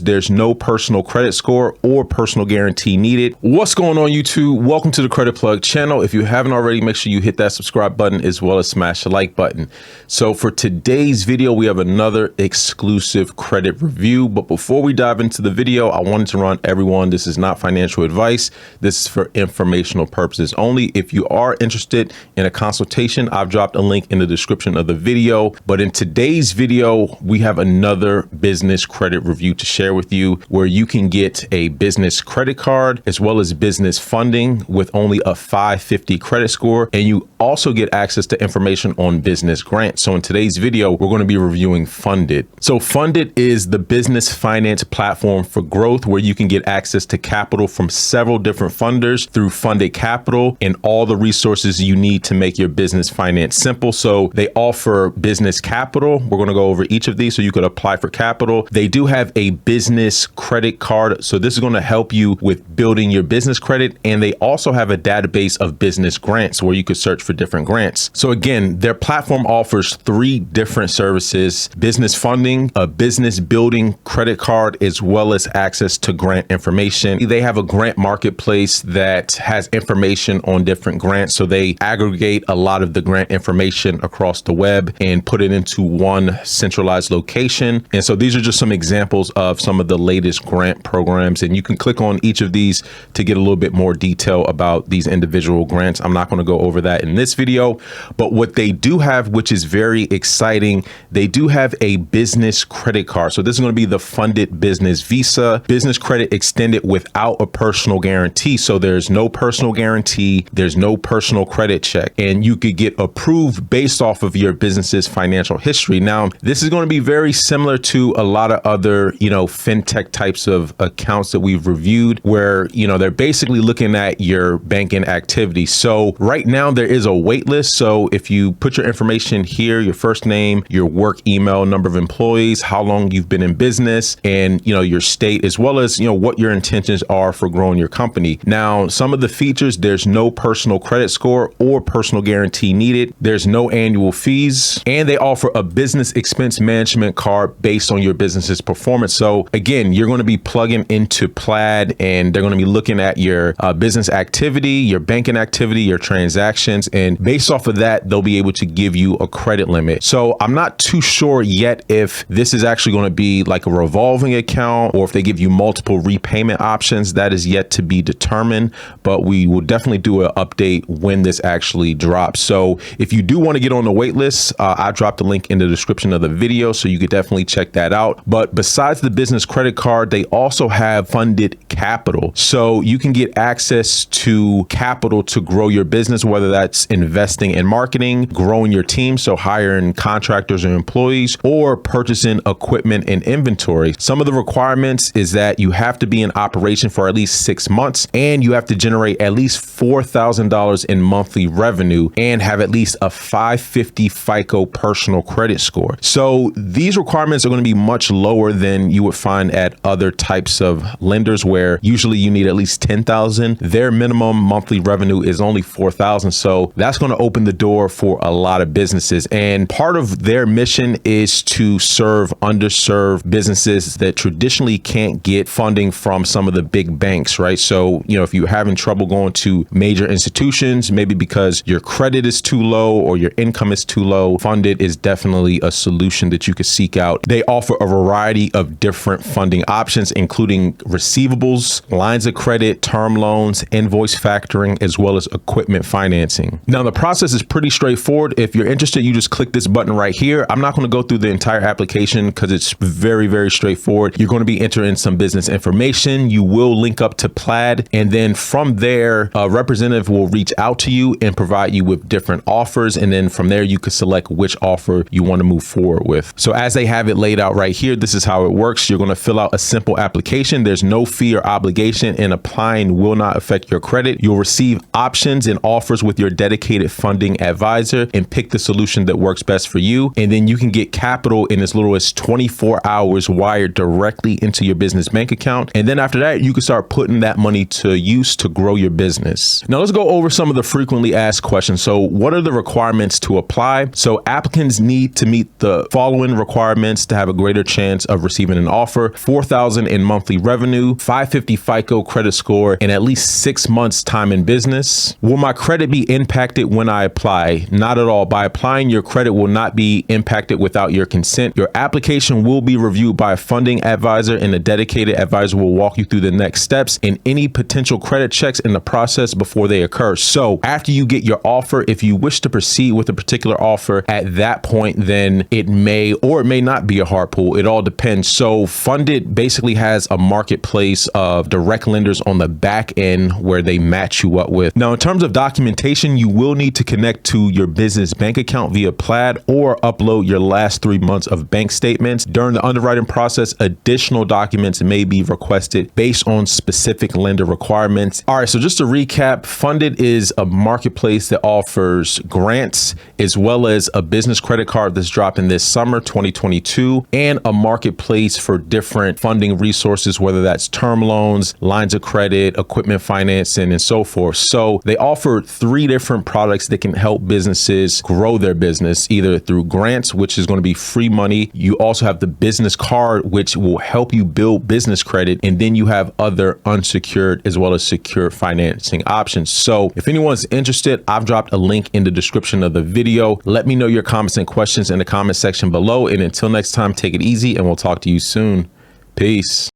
There's no personal credit score or personal guarantee needed. What's going on, YouTube? Welcome to the Credit Plug channel. If you haven't already, make sure you hit that subscribe button as well as smash the like button. So for today's video, we have another exclusive credit review. But before we dive into the video, I wanted to remind everyone, this is not financial advice. This is for informational purposes only. If you are interested in a consultation, I've dropped a link in the description of the video. But in today's video, we have another business credit review to share with you, where you can get a business credit card as well as business funding with only a 550 credit score. And you also get access to information on business grants. So in today's video, we're going to be reviewing Funded. So Funded is the business finance platform for growth, where you can get access to capital from several different funders through Funded Capital and all the resources you need to make your business finance simple. So they offer business capital. We're going to go over each of these so you could apply for capital. They do have a business credit card. So this is going to help you with building your business credit. And they also have a database of business grants where you could search for different grants. So again, their platform offers 3 different services: business funding, a business building credit card, as well as access to grant information. They have a grant marketplace that has information on different grants. So they aggregate a lot of the grant information across the web and put it into one centralized location. And so these are just some examples of some of the latest grant programs. And you can click on each of these to get a little bit more detail about these individual grants. I'm not going to go over that in this video, but what they do have, which is very exciting, they do have a business credit card. So this is going to be the Funded Business Visa, business credit extended without a personal guarantee. So there's no personal guarantee, there's no personal credit check, and you could get approved based off of your business's financial history. Now, this is going to be very similar to a lot of other, fintech types of accounts that we've reviewed, where, they're basically looking at your banking activity. So right now there is a wait list. So if you put your information here, your first name, your work email, number of employees, how long you've been in business, and, your state, as well as, what your intentions are for growing your company. Now, some of the features: there's no personal credit score or personal guarantee needed. There's no annual fees, and they offer a business expense management card based on your business's performance. So again, you're going to be plugging into Plaid, and they're going to be looking at your business activity, your banking activity, your transactions, and based off of that, they'll be able to give you a credit limit. So I'm not too sure yet if this is actually going to be like a revolving account or if they give you multiple repayment options. That is yet to be determined, but we will definitely do an update when this actually drops. So if you do want to get on the wait list, I dropped a link in the description of the video, so you could definitely check that out. But besides the business credit card, they also have Funded Capital. So you can get access to capital to grow your business, whether that's investing in marketing, growing your team, so hiring contractors or employees, or purchasing equipment and inventory. Some of the requirements is that you have to be in operation for at least 6 months, and you have to generate at least $4,000 in monthly revenue and have at least a 550 Fico personal credit score. So these requirements are going to be much lower than you would find at other types of lenders, where usually you need at least 10,000. Their minimum monthly revenue is only 4,000. So that's going to open the door for a lot of businesses. And part of their mission is to serve underserved businesses that traditionally can't get funding from some of the big banks, right? So, if you're having trouble going to major institutions, maybe because your credit is too low or your income is too low, Funded is definitely a solution that you could seek out. They offer a variety of different funding options, including receivables, lines of credit, term loans, invoice factoring, as well as equipment financing. Now, the process is pretty straightforward. If you're interested, you just click this button right here. I'm not going to go through the entire application because it's very, very straightforward. You're going to be entering some business information. You will link up to Plaid, and then from there, a representative will reach out to you and provide you with different offers. And then from there, you could select which offer you want to move forward with. So as they have it laid out right here, this is how it works. You're going to fill out a simple application. There's no fee or obligation, and applying will not affect your credit. You'll receive options and offers with your dedicated funding advisor and pick the solution that works best for you. And then you can get capital in as little as 24 hours wired directly into your business bank account. And then after that, you can start putting that money to use to grow your business. Now let's go over some of the frequently asked questions. So what are the requirements to apply? So applicants need to meet the following requirements to have a greater chance of receiving an offer. offer $4,000 in monthly revenue, 550 FICO credit score, and at least 6 months time in business. Will my credit be impacted when I apply? Not at all. By applying, your credit will not be impacted without your consent. Your application will be reviewed by a funding advisor, and a dedicated advisor will walk you through the next steps and any potential credit checks in the process before they occur. So after you get your offer, if you wish to proceed with a particular offer at that point, then it may or it may not be a hard pull. It all depends. So Funded basically has a marketplace of direct lenders on the back end where they match you up with. Now, in terms of documentation, you will need to connect to your business bank account via Plaid or upload your last 3 months of bank statements. During the underwriting process, additional documents may be requested based on specific lender requirements. All right, so just to recap, Funded is a marketplace that offers grants as well as a business credit card that's dropping this summer 2022, and a marketplace for different funding resources, whether that's term loans, lines of credit, equipment financing, and so forth. So they offer 3 different products that can help businesses grow their business, either through grants, which is going to be free money. You also have the business card, which will help you build business credit. And then you have other unsecured as well as secure financing options. So if anyone's interested, I've dropped a link in the description of the video. Let me know your comments and questions in the comment section below. And until next time, take it easy and we'll talk to you soon. Peace.